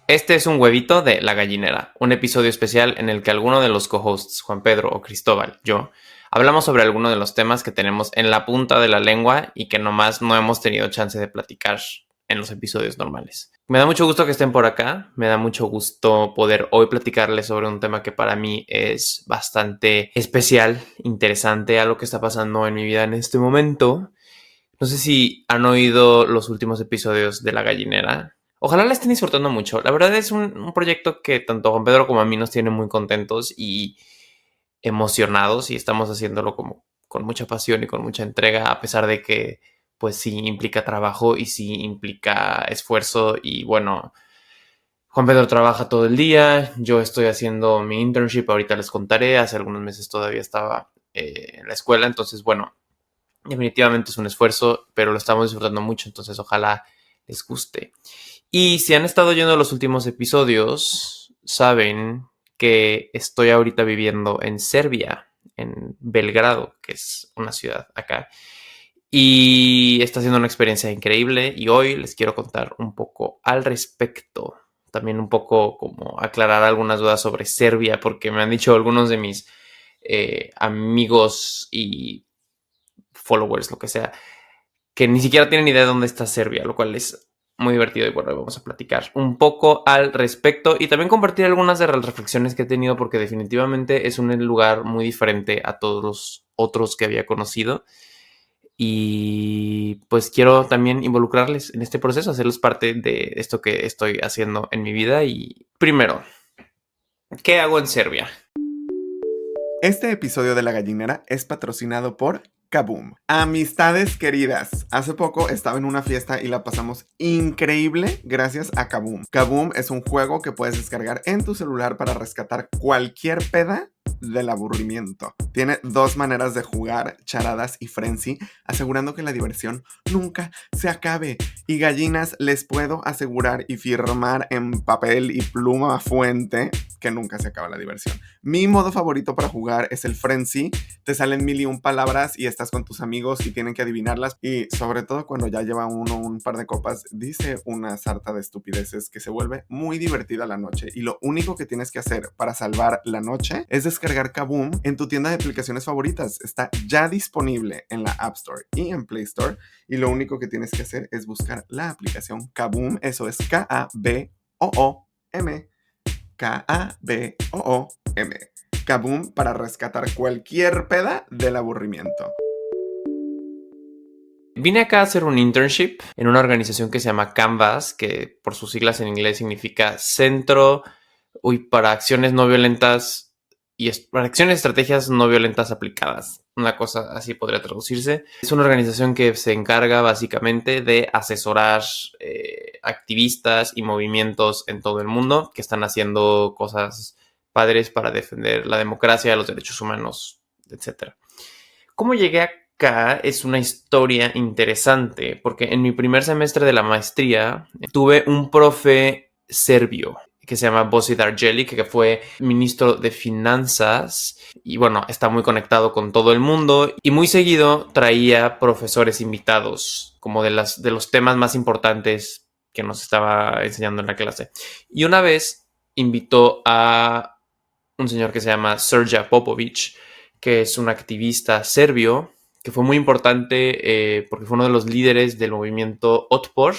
Este es un huevito de La Gallinera, un episodio especial en el que alguno de los co-hosts, Juan Pedro o Cristóbal, yo, hablamos sobre alguno de los temas que tenemos en la punta de la lengua y que nomás no hemos tenido chance de platicar en los episodios normales. Me da mucho gusto que estén por acá, me da mucho gusto poder hoy platicarles sobre un tema que para mí es bastante especial, interesante, algo que está pasando en mi vida en este momento. No sé si han oído los últimos episodios de La Gallinera. Ojalá la estén disfrutando mucho. La verdad es un proyecto que tanto a Juan Pedro como a mí nos tiene muy contentos y emocionados y estamos haciéndolo como con mucha pasión y con mucha entrega, a pesar de que pues sí implica trabajo y sí implica esfuerzo y bueno, Juan Pedro trabaja todo el día, yo estoy haciendo mi internship, ahorita les contaré, hace algunos meses todavía estaba en la escuela, entonces bueno, definitivamente es un esfuerzo, pero lo estamos disfrutando mucho, entonces ojalá les guste. Y si han estado oyendo los últimos episodios, saben que estoy ahorita viviendo en Serbia, en Belgrado, que es una ciudad acá. Y está siendo una experiencia increíble y hoy les quiero contar un poco al respecto. También un poco como aclarar algunas dudas sobre Serbia, porque me han dicho algunos de mis amigos y followers, lo que sea, que ni siquiera tienen idea de dónde está Serbia, lo cual es muy divertido y bueno, vamos a platicar un poco al respecto y también compartir algunas de las reflexiones que he tenido porque definitivamente es un lugar muy diferente a todos los otros que había conocido y pues quiero también involucrarles en este proceso, hacerles parte de esto que estoy haciendo en mi vida y primero, ¿qué hago en Serbia? Este episodio de La Gallinera es patrocinado por Kaboom. Amistades queridas, hace poco estaba en una fiesta y la pasamos increíble gracias a Kaboom. Kaboom es un juego que puedes descargar en tu celular para rescatar cualquier peda del aburrimiento. Tiene dos maneras de jugar, charadas y frenzy, asegurando que la diversión nunca se acabe. Y gallinas, les puedo asegurar y firmar en papel y pluma fuente que nunca se acaba la diversión. Mi modo favorito para jugar es el frenzy. Te salen mil y un palabras y estás con tus amigos y tienen que adivinarlas. Y sobre todo cuando ya lleva uno un par de copas, dice una sarta de estupideces que se vuelve muy divertida la noche. Y lo único que tienes que hacer para salvar la noche es descargar Kaboom en tu tienda de aplicaciones favoritas. Está ya disponible en la App Store y en Play Store. Y lo único que tienes que hacer es buscar la aplicación Kaboom. Eso es Kaboom. Kaboom. Kaboom para rescatar cualquier peda del aburrimiento. Vine acá a hacer un internship en una organización que se llama Canvas, que por sus siglas en inglés significa Centro para Acciones No Violentas y para Acciones y Estrategias No Violentas Aplicadas. Una cosa así podría traducirse. Es una organización que se encarga básicamente de asesorar activistas y movimientos en todo el mundo que están haciendo cosas padres para defender la democracia, los derechos humanos, etc. ¿Cómo llegué acá? Es una historia interesante, porque en mi primer semestre de la maestría tuve un profe serbio que se llama Božidar Jelic, que fue ministro de Finanzas y bueno, está muy conectado con todo el mundo y muy seguido traía profesores invitados como de los temas más importantes que nos estaba enseñando en la clase. Y una vez invitó a un señor que se llama Srđan Popović, que es un activista serbio, que fue muy importante porque fue uno de los líderes del movimiento Otpor,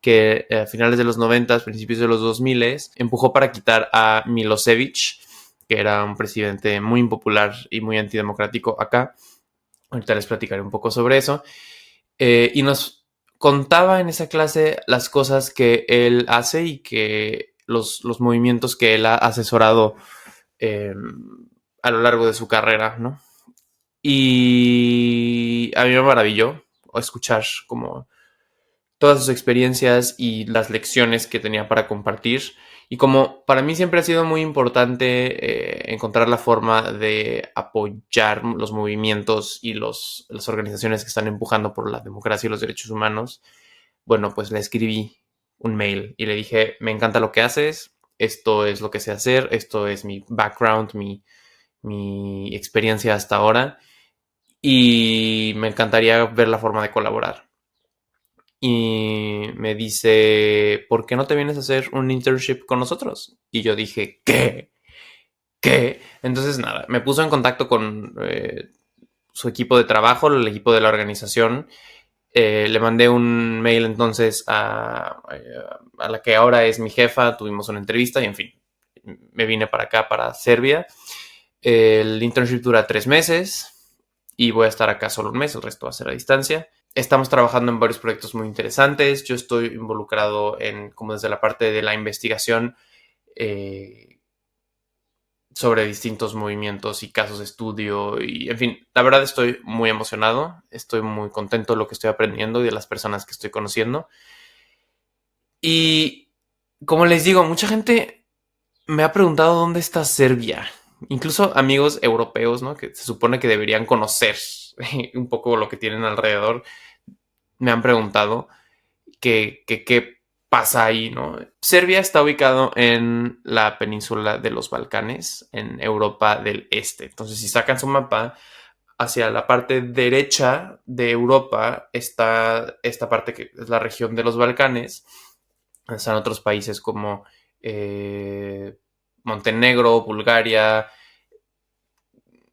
que a finales de los 90, principios de los 2000, empujó para quitar a Milosevic, que era un presidente muy impopular y muy antidemocrático acá. Ahorita les platicaré un poco sobre eso. Y nos contaba en esa clase las cosas que él hace y que los movimientos que él ha asesorado eh, a lo largo de su carrera, ¿no? Y a mí me maravilló escuchar como todas sus experiencias y las lecciones que tenía para compartir. Y como para mí siempre ha sido muy importante encontrar la forma de apoyar los movimientos y las organizaciones que están empujando por la democracia y los derechos humanos, bueno, pues le escribí un mail y le dije, me encanta lo que haces, esto es lo que sé hacer, esto es mi background, mi experiencia hasta ahora y me encantaría ver la forma de colaborar. y me dice, ¿por qué no te vienes a hacer un internship con nosotros? Y yo dije, ¿qué? ¿Qué? Entonces, nada, me puso en contacto con su equipo de trabajo, el equipo de la organización. Le mandé un mail entonces a la que ahora es mi jefa, tuvimos una entrevista y en fin, me vine para acá, para Serbia. El internship dura 3 meses y voy a estar acá solo un mes, el resto va a ser a distancia. Estamos trabajando en varios proyectos muy interesantes. Yo estoy involucrado como desde la parte de la investigación sobre distintos movimientos y casos de estudio y, en fin, la verdad estoy muy emocionado, estoy muy contento de lo que estoy aprendiendo y de las personas que estoy conociendo. Y, como les digo, mucha gente me ha preguntado dónde está Serbia. Incluso amigos europeos, ¿no? Que se supone que deberían conocer un poco lo que tienen alrededor, me han preguntado qué pasa ahí, ¿no? Serbia está ubicado en la península de los Balcanes, en Europa del Este. Entonces, si sacan su mapa, hacia la parte derecha de Europa está esta parte que es la región de los Balcanes. Están otros países como Montenegro, Bulgaria,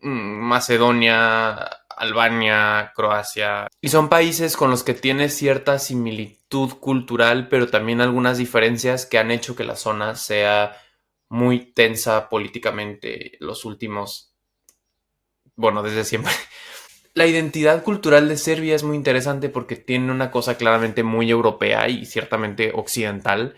Macedonia, Albania, Croacia. Y son países con los que tiene cierta similitud cultural, pero también algunas diferencias que han hecho que la zona sea muy tensa políticamente los últimos, bueno, desde siempre. La identidad cultural de Serbia es muy interesante porque tiene una cosa claramente muy europea y ciertamente occidental,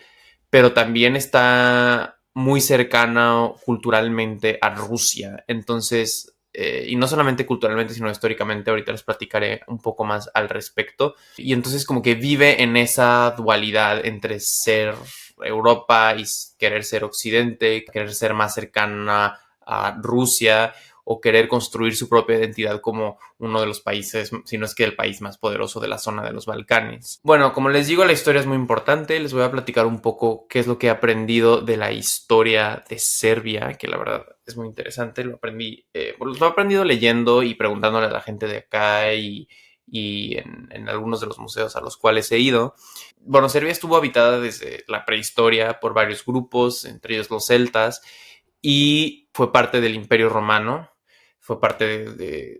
pero también está muy cercana culturalmente a Rusia. Entonces, y no solamente culturalmente, sino históricamente, ahorita les platicaré un poco más al respecto. Y entonces como que vive en esa dualidad entre ser Europa y querer ser Occidente, querer ser más cercana a Rusia o querer construir su propia identidad como uno de los países, si no es que el país más poderoso de la zona de los Balcanes. Bueno, como les digo, la historia es muy importante. Les voy a platicar un poco qué es lo que he aprendido de la historia de Serbia, que la verdad es muy interesante. Lo aprendí, lo he aprendido leyendo y preguntándole a la gente de acá y en algunos de los museos a los cuales he ido. Bueno, Serbia estuvo habitada desde la prehistoria por varios grupos, entre ellos los celtas, y fue parte del Imperio Romano. Fue parte de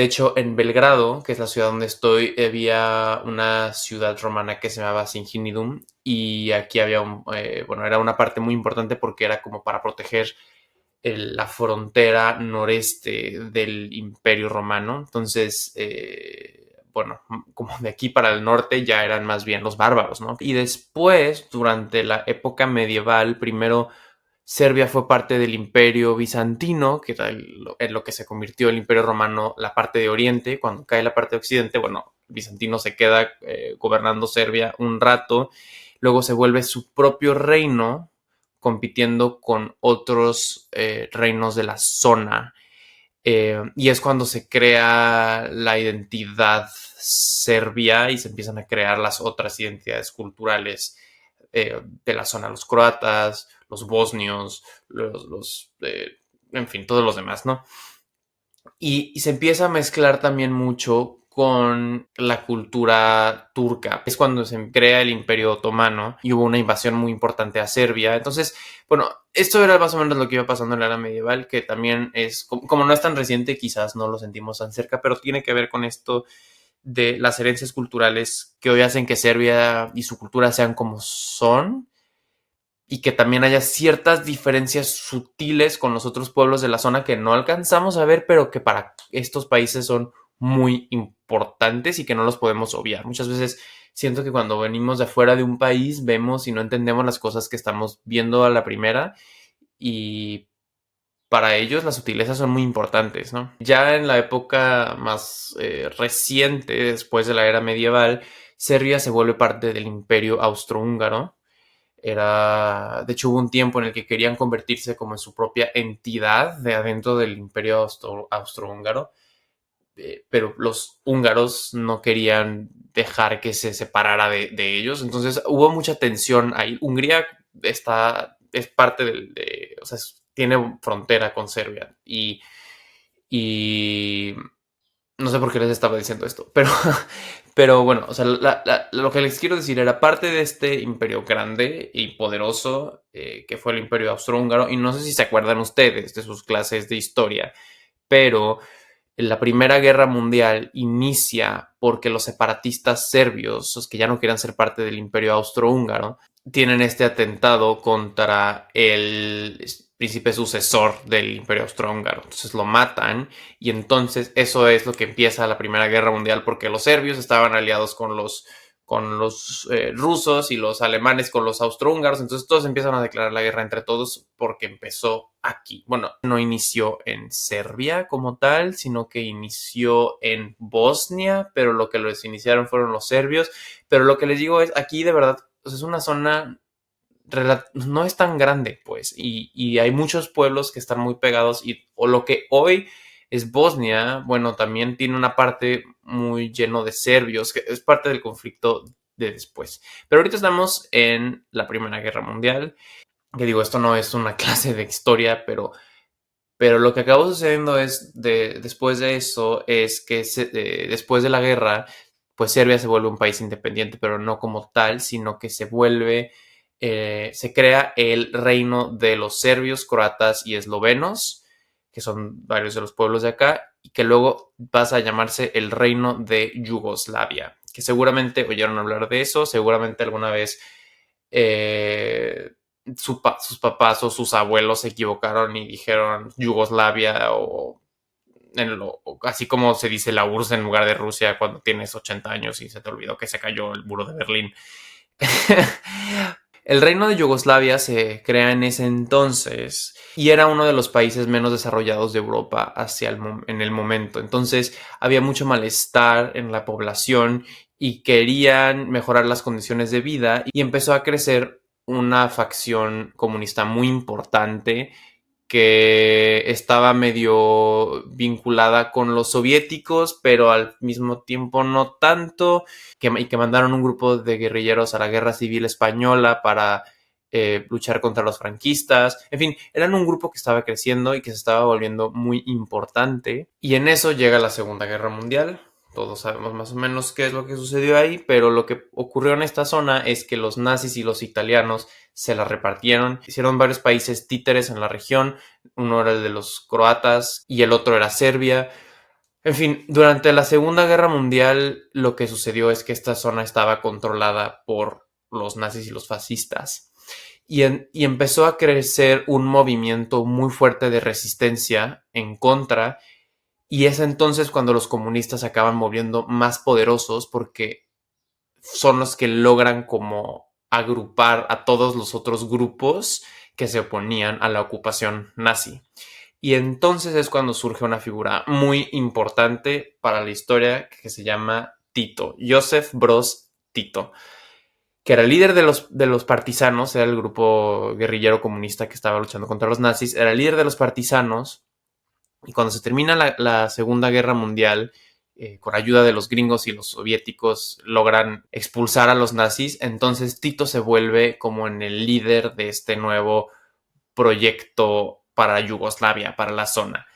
hecho, en Belgrado, que es la ciudad donde estoy, había una ciudad romana que se llamaba Singinium y aquí había bueno, era una parte muy importante porque era como para proteger la frontera noreste del Imperio Romano. Entonces, bueno, como de aquí para el norte ya eran más bien los bárbaros, ¿no? Y después, durante la época medieval, primero Serbia fue parte del Imperio Bizantino, que era en lo que se convirtió el Imperio Romano, la parte de Oriente. Cuando cae la parte de Occidente, bueno, el bizantino se queda gobernando Serbia un rato, luego se vuelve su propio reino, compitiendo con otros reinos de la zona. Y es cuando se crea la identidad serbia y se empiezan a crear las otras identidades culturales de la zona, los croatas, los bosnios, en fin, todos los demás, ¿no? Y se empieza a mezclar también mucho con la cultura turca. Es cuando se crea el Imperio Otomano y hubo una invasión muy importante a Serbia. Entonces, bueno, esto era más o menos lo que iba pasando en la era medieval, que también es, como no es tan reciente, quizás no lo sentimos tan cerca, pero tiene que ver con esto de las herencias culturales que hoy hacen que Serbia y su cultura sean como son y que también haya ciertas diferencias sutiles con los otros pueblos de la zona que no alcanzamos a ver, pero que para estos países son muy importantes y que no los podemos obviar. Muchas veces siento que cuando venimos de afuera de un país vemos y no entendemos las cosas que estamos viendo a la primera y para ellos las sutilezas son muy importantes, ¿no? Ya en la época más reciente, después de la era medieval, Serbia se vuelve parte del Imperio Austrohúngaro. De hecho, hubo un tiempo en el que querían convertirse como en su propia entidad de adentro del Imperio Austrohúngaro, pero los húngaros no querían dejar que se separara de ellos, entonces hubo mucha tensión ahí. Hungría es parte o sea, tiene frontera con Serbia y no sé por qué les estaba diciendo esto, pero Pero bueno, o sea, lo que les quiero decir era parte de este imperio grande y poderoso que fue el imperio austrohúngaro, y no sé si se acuerdan ustedes de sus clases de historia, pero la Primera Guerra Mundial inicia porque los separatistas serbios, los que ya no querían ser parte del imperio austrohúngaro, tienen este atentado contra el príncipe sucesor del imperio austrohúngaro. Entonces lo matan y entonces eso es lo que empieza la Primera Guerra Mundial, porque los serbios estaban aliados con los rusos y los alemanes con los austrohúngaros. Entonces todos empiezan a declarar la guerra entre todos porque empezó aquí. Bueno, no inició en Serbia como tal, sino que inició en Bosnia, pero lo que los iniciaron fueron los serbios. Pero lo que les digo es, aquí de verdad, pues es una zona no es tan grande, pues, y hay muchos pueblos que están muy pegados, o lo que hoy es Bosnia, bueno, también tiene una parte muy lleno de serbios, que es parte del conflicto de después. Pero ahorita estamos en la Primera Guerra Mundial, que digo, esto no es una clase de historia, pero lo que acabó sucediendo es, después de eso, es que después de la guerra, pues Serbia se vuelve un país independiente, pero no como tal, sino que se crea el reino de los serbios, croatas y eslovenos, que son varios de los pueblos de acá, y que luego pasa a llamarse el reino de Yugoslavia, que seguramente oyeron hablar de eso, seguramente alguna vez eh, sus papás o sus abuelos se equivocaron y dijeron Yugoslavia así como se dice la URSS en lugar de Rusia cuando tienes 80 años y se te olvidó que se cayó el muro de Berlín. El reino de Yugoslavia se crea en ese entonces y era uno de los países menos desarrollados de Europa en el momento. Entonces había mucho malestar en la población y querían mejorar las condiciones de vida, y empezó a crecer una facción comunista muy importante que estaba medio vinculada con los soviéticos, pero al mismo tiempo no tanto, y que mandaron un grupo de guerrilleros a la Guerra Civil Española para luchar contra los franquistas. En fin, eran un grupo que estaba creciendo y que se estaba volviendo muy importante. Y en eso llega la Segunda Guerra Mundial. Todos sabemos más o menos qué es lo que sucedió ahí, pero lo que ocurrió en esta zona es que los nazis y los italianos se la repartieron. Hicieron varios países títeres en la región. Uno era el de los croatas y el otro era Serbia. En fin, durante la Segunda Guerra Mundial lo que sucedió es que esta zona estaba controlada por los nazis y los fascistas. Y empezó a crecer un movimiento muy fuerte de resistencia en contra. Y es entonces cuando los comunistas se acaban moviendo más poderosos, porque son los que logran como agrupar a todos los otros grupos que se oponían a la ocupación nazi. Y entonces es cuando surge una figura muy importante para la historia que se llama Tito, Joseph Broz Tito, que era el líder de los partisanos, era el grupo guerrillero comunista que estaba luchando contra los nazis, era el líder de los partisanos. Y cuando se termina la Segunda Guerra Mundial, con ayuda de los gringos y los soviéticos, logran expulsar a los nazis. Entonces Tito se vuelve como en el líder de este nuevo proyecto para Yugoslavia, para la zona.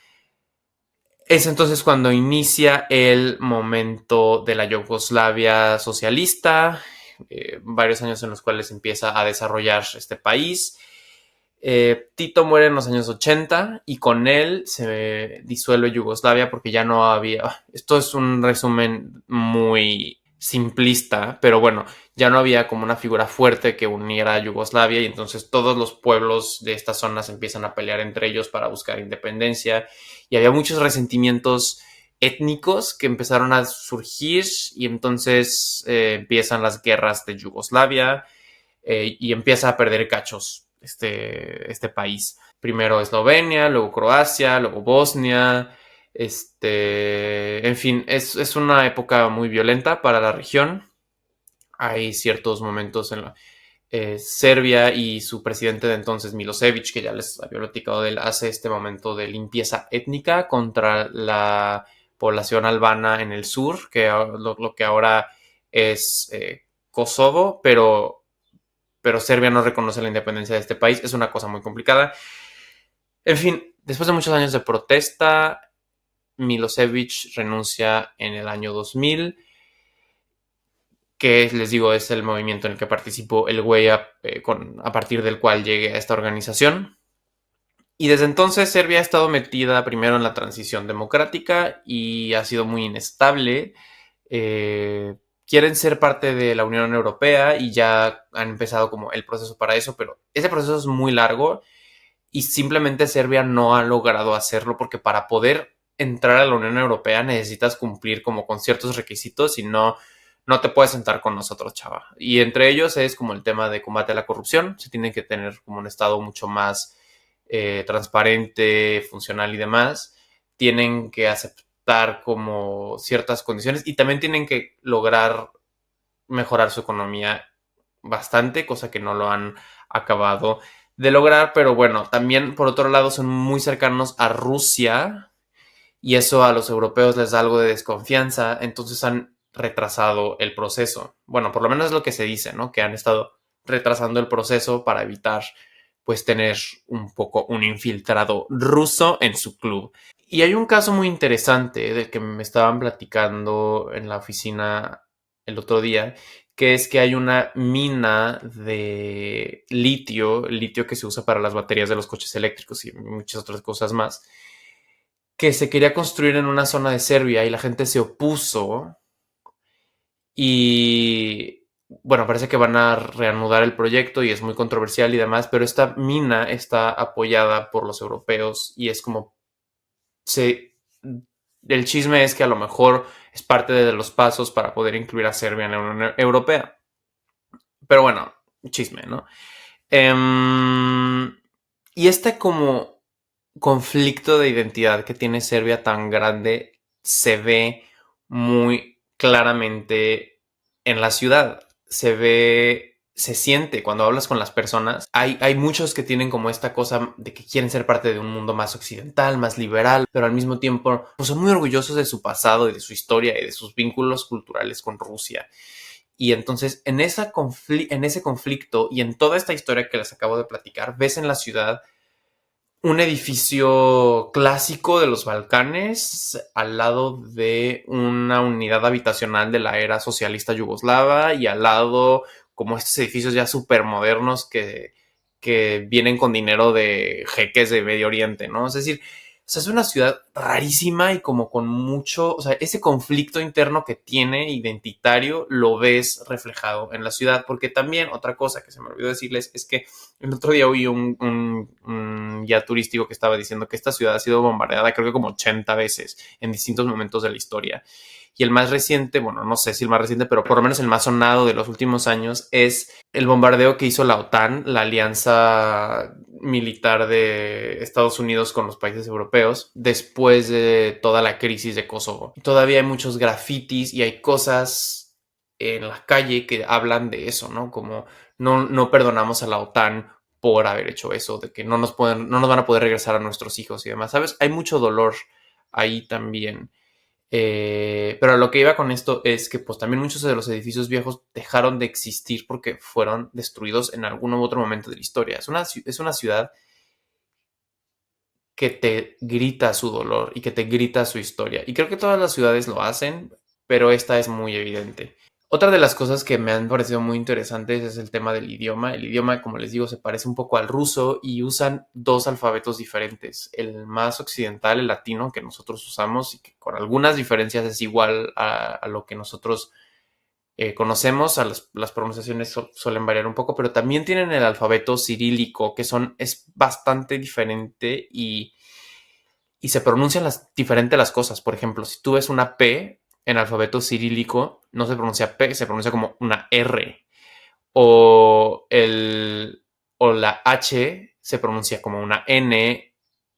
Es entonces cuando inicia el momento de la Yugoslavia socialista, varios años en los cuales empieza a desarrollar este país. Tito muere en los años 80 y con él se disuelve Yugoslavia porque ya no había... Esto es un resumen muy simplista, pero bueno, ya no había como una figura fuerte que uniera a Yugoslavia, y entonces todos los pueblos de estas zonas empiezan a pelear entre ellos para buscar independencia, y había muchos resentimientos étnicos que empezaron a surgir, y entonces empiezan las guerras de Yugoslavia y empieza a perder cachos este país. Primero Eslovenia, luego Croacia, luego Bosnia. En fin, es una época muy violenta para la región. Hay ciertos momentos en Serbia y su presidente de entonces, Milosevic, que ya les había platicado de él, hace este momento de limpieza étnica contra la población albana en el sur, que lo que ahora es Kosovo, pero Serbia no reconoce la independencia de este país. Es una cosa muy complicada. En fin, después de muchos años de protesta, Milosevic renuncia en el año 2000 que les digo es el movimiento en el que participó el güey a partir del cual llegué a esta organización. Y desde entonces Serbia ha estado metida primero en la transición democrática y ha sido muy inestable. Quieren ser parte de la Unión Europea y ya han empezado como el proceso para eso, pero ese proceso es muy largo y simplemente Serbia no ha logrado hacerlo porque para poder entrar a la Unión Europea necesitas cumplir como con ciertos requisitos y no te puedes sentar con nosotros, chava. Y entre ellos es como el tema de combate a la corrupción. Se tiene que tener como un estado mucho más transparente, funcional y demás. Tienen que aceptar como ciertas condiciones y también tienen que lograr mejorar su economía bastante, cosa que no lo han acabado de lograr, pero bueno, también por otro lado son muy cercanos a Rusia y eso a los europeos les da algo de desconfianza, entonces han retrasado el proceso. Bueno, por lo menos es lo que se dice, ¿no? Que han estado retrasando el proceso para evitar pues tener un poco un infiltrado ruso en su club. Y hay un caso muy interesante del que me estaban platicando en la oficina el otro día, que es que hay una mina de litio que se usa para las baterías de los coches eléctricos y muchas otras cosas más, que se quería construir en una zona de Serbia y la gente se opuso y bueno, parece que van a reanudar el proyecto y es muy controversial y demás, pero esta mina está apoyada por los europeos y es como se el chisme es que a lo mejor es parte de los pasos para poder incluir a Serbia en la Unión Europea. Pero bueno, chisme, ¿no? Y este como conflicto de identidad que tiene Serbia tan grande se ve muy claramente en la ciudad. Se siente cuando hablas con las personas. Hay muchos que tienen como esta cosa de que quieren ser parte de un mundo más occidental, más liberal, pero al mismo tiempo pues son muy orgullosos de su pasado y de su historia y de sus vínculos culturales con Rusia. Y entonces en ese conflicto y en toda esta historia que les acabo de platicar, ves en la ciudad un edificio clásico de los Balcanes al lado de una unidad habitacional de la era socialista yugoslava y al lado como estos edificios ya súper modernos que vienen con dinero de jeques de Medio Oriente, ¿no? Es decir, o sea, es una ciudad rarísima y como con mucho, o sea, ese conflicto interno que tiene identitario lo ves reflejado en la ciudad, porque también otra cosa que se me olvidó decirles es que el otro día oí un guía turístico que estaba diciendo que esta ciudad ha sido bombardeada creo que como 80 veces en distintos momentos de la historia. Y el más reciente, bueno, no sé si el más reciente, pero por lo menos el más sonado de los últimos años es el bombardeo que hizo la OTAN, la alianza militar de Estados Unidos con los países europeos, después de toda la crisis de Kosovo. Todavía hay muchos grafitis y hay cosas en la calle que hablan de eso, ¿no? Como no perdonamos a la OTAN por haber hecho eso, de que no nos van a poder regresar a nuestros hijos y demás, ¿sabes? Hay mucho dolor ahí también. Pero a lo que iba con esto es que pues también muchos de los edificios viejos dejaron de existir porque fueron destruidos en algún u otro momento de la historia. Es una ciudad que te grita su dolor y que te grita su historia. Y creo que todas las ciudades lo hacen, pero esta es muy evidente. Otra de las cosas que me han parecido muy interesantes es el tema del idioma. El idioma, como les digo, se parece un poco al ruso y usan dos alfabetos diferentes. El más occidental, el latino, que nosotros usamos y que con algunas diferencias es igual a lo que nosotros conocemos. Las pronunciaciones suelen variar un poco, pero también tienen el alfabeto cirílico, que es bastante diferente y se pronuncian diferente las cosas. Por ejemplo, si tú ves una P en alfabeto cirílico, no se pronuncia P, se pronuncia como una R. O, o la H se pronuncia como una N.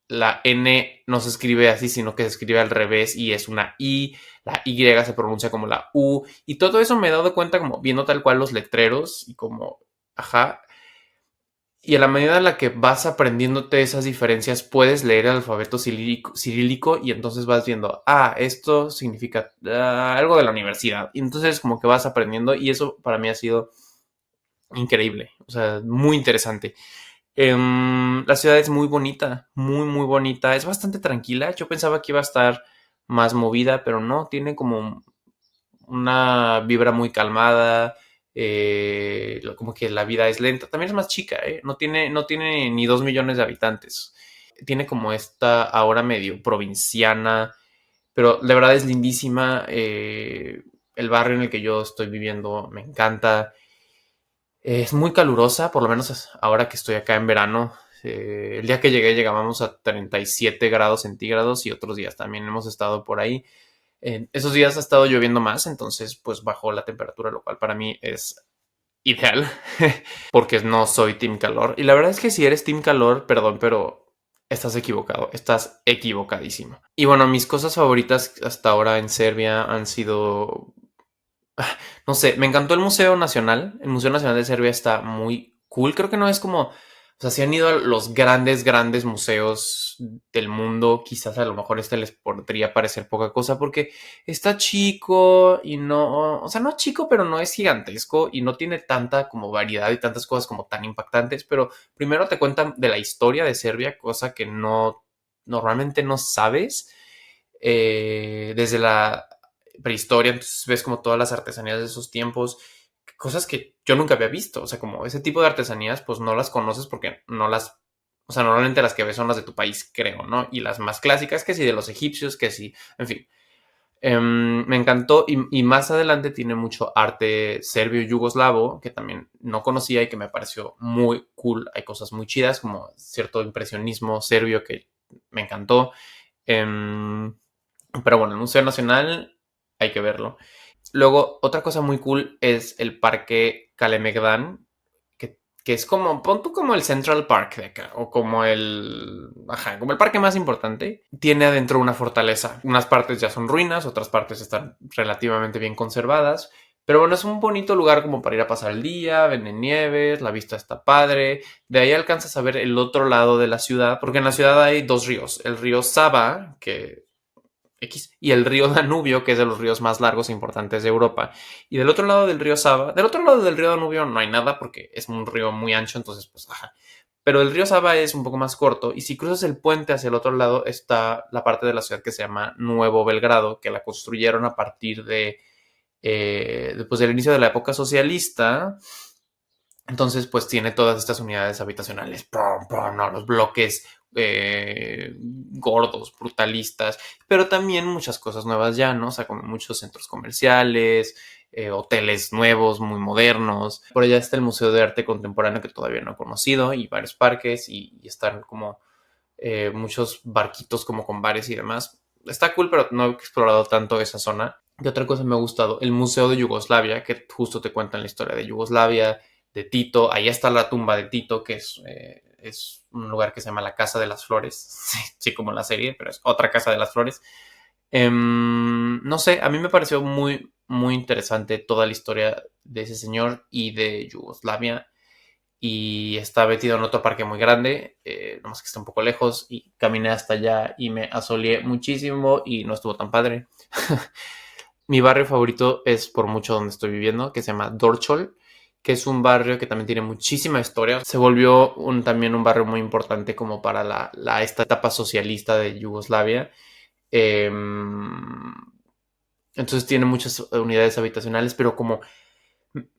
La N no se escribe así, sino que se escribe al revés y es una I. La Y se pronuncia como la U. Y todo eso me he dado cuenta como viendo tal cual los letreros y como, ajá. Y a la medida en la que vas aprendiéndote esas diferencias, puedes leer el alfabeto cirílico y entonces vas viendo, esto significa algo de la universidad. Y entonces como que vas aprendiendo y eso para mí ha sido increíble, o sea, muy interesante. La ciudad es muy bonita, muy, muy bonita. Es bastante tranquila. Yo pensaba que iba a estar más movida, pero no, tiene como una vibra muy calmada, como que la vida es lenta. También es más chica, ¿eh? No tiene ni 2 millones de habitantes. Tiene como esta ahora medio provinciana, pero de verdad es lindísima. El barrio en el que yo estoy viviendo me encanta. Es muy calurosa, por lo menos ahora que estoy acá en verano. El día que llegué llegábamos a 37 grados centígrados y otros días también hemos estado por ahí. Esos días ha estado lloviendo más, entonces pues bajó la temperatura, lo cual para mí es ideal porque no soy team calor. Y la verdad es que si eres team calor, perdón, pero estás equivocado, estás equivocadísimo. Y bueno, mis cosas favoritas hasta ahora en Serbia han sido, no sé, me encantó el Museo Nacional. El Museo Nacional de Serbia está muy cool. Creo que no es como, o sea, si han ido a los grandes, grandes museos del mundo, quizás a lo mejor este les podría parecer poca cosa porque está chico y no, o sea, no chico, pero no es gigantesco y no tiene tanta como variedad y tantas cosas como tan impactantes. Pero primero te cuentan de la historia de Serbia, cosa que no, normalmente no sabes. Desde la prehistoria, entonces ves como todas las artesanías de esos tiempos, cosas que yo nunca había visto, o sea, como ese tipo de artesanías, pues no las conoces porque no las, o sea, normalmente las que ves son las de tu país, creo, ¿no? Y las más clásicas, que sí, de los egipcios, que sí, en fin. Me encantó y más adelante tiene mucho arte serbio y yugoslavo que también no conocía y que me pareció muy cool. Hay cosas muy chidas como cierto impresionismo serbio que me encantó. Em, pero bueno, el Museo Nacional hay que verlo. Luego, otra cosa muy cool es el Parque Kalemegdan, que es como, pon tú como el Central Park de acá, o como el parque más importante. Tiene adentro una fortaleza. Unas partes ya son ruinas, otras partes están relativamente bien conservadas. Pero bueno, es un bonito lugar como para ir a pasar el día, venden nieves, la vista está padre. De ahí alcanzas a ver el otro lado de la ciudad, porque en la ciudad hay dos ríos. El río Sava, que y el río Danubio, que es de los ríos más largos e importantes de Europa. Y del otro lado del río Sava, del otro lado del río Danubio no hay nada porque es un río muy ancho, entonces pues ajá. Pero el río Sava es un poco más corto y si cruzas el puente hacia el otro lado está la parte de la ciudad que se llama Nuevo Belgrado, que la construyeron a partir después del inicio de la época socialista. Entonces, pues tiene todas estas unidades habitacionales, pum, pum, ¿no? Los bloques gordos, brutalistas, pero también muchas cosas nuevas ya, ¿no? O sea, como muchos centros comerciales, hoteles nuevos, muy modernos. Por allá está el Museo de Arte Contemporáneo que todavía no he conocido y varios parques y están como muchos barquitos como con bares y demás. Está cool, pero no he explorado tanto esa zona. ¿Qué otra cosa me ha gustado? El Museo de Yugoslavia, que justo te cuentan la historia de Yugoslavia, de Tito. Ahí está la tumba de Tito, que es un lugar que se llama la Casa de las Flores. Sí, sí, como la serie, pero es otra Casa de las Flores. No sé, a mí me pareció muy, muy interesante toda la historia de ese señor y de Yugoslavia. Y está metido en otro parque muy grande, nomás que está un poco lejos. Y caminé hasta allá y me asoleé muchísimo y no estuvo tan padre. Mi barrio favorito es por mucho donde estoy viviendo, que se llama Dorchol, que es un barrio que también tiene muchísima historia. Se volvió también un barrio muy importante como para esta etapa socialista de Yugoslavia. Eh, entonces tiene muchas unidades habitacionales, pero como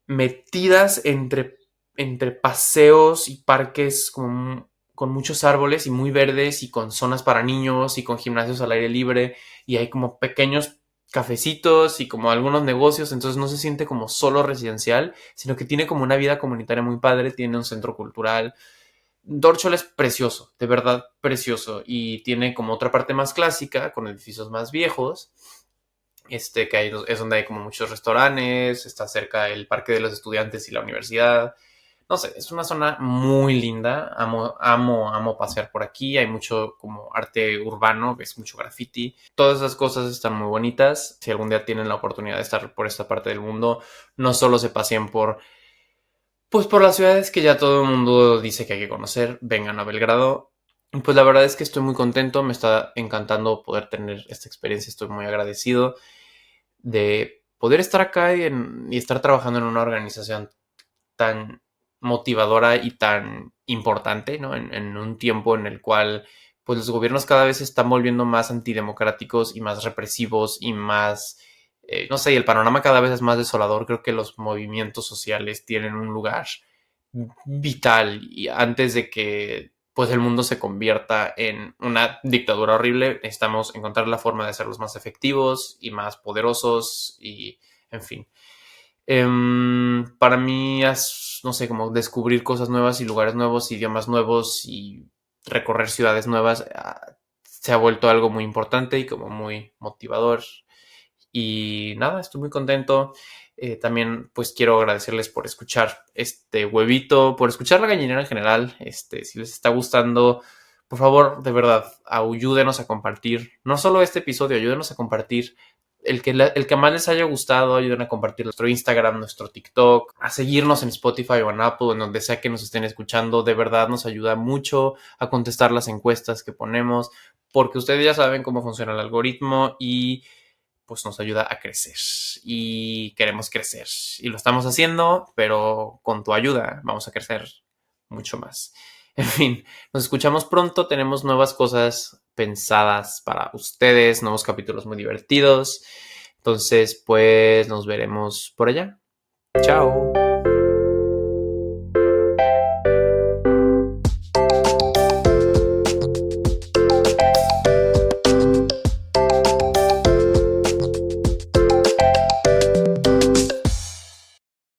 metidas entre paseos y parques con muchos árboles y muy verdes y con zonas para niños y con gimnasios al aire libre y hay como pequeños cafecitos y como algunos negocios, entonces no se siente como solo residencial, sino que tiene como una vida comunitaria muy padre, tiene un centro cultural. Dorchol es precioso, de verdad precioso, y tiene como otra parte más clásica, con edificios más viejos, que es donde hay como muchos restaurantes, está cerca el Parque de los Estudiantes y la universidad. No sé, es una zona muy linda. Amo pasear por aquí. Hay mucho como arte urbano, ves mucho graffiti. Todas esas cosas están muy bonitas. Si algún día tienen la oportunidad de estar por esta parte del mundo, no solo se pasen pues por las ciudades que ya todo el mundo dice que hay que conocer, vengan a Belgrado. Pues la verdad es que estoy muy contento, me está encantando poder tener esta experiencia, estoy muy agradecido de poder estar acá y estar trabajando en una organización tan motivadora y tan importante, ¿no? En un tiempo en el cual pues los gobiernos cada vez se están volviendo más antidemocráticos y más represivos y más no sé, el panorama cada vez es más desolador. Creo que los movimientos sociales tienen un lugar vital y antes de que pues el mundo se convierta en una dictadura horrible, necesitamos encontrar la forma de hacerlos más efectivos y más poderosos y, en fin. Para mí es, no sé, como descubrir cosas nuevas y lugares nuevos, idiomas nuevos y recorrer ciudades nuevas se ha vuelto algo muy importante y como muy motivador. Y nada, estoy muy contento. También pues quiero agradecerles por escuchar este huevito, por escuchar la gallinera en general. Si les está gustando, por favor, de verdad, ayúdenos a compartir. No solo este episodio, ayúdenos a compartir el que más les haya gustado. Ayuden a compartir nuestro Instagram, nuestro TikTok, a seguirnos en Spotify o en Apple, en donde sea que nos estén escuchando. De verdad nos ayuda mucho a contestar las encuestas que ponemos, porque ustedes ya saben cómo funciona el algoritmo y pues nos ayuda a crecer y queremos crecer y lo estamos haciendo, pero con tu ayuda vamos a crecer mucho más. En fin, nos escuchamos pronto, tenemos nuevas cosas pensadas para ustedes, nuevos capítulos muy divertidos. Entonces, pues nos veremos por allá. Chao.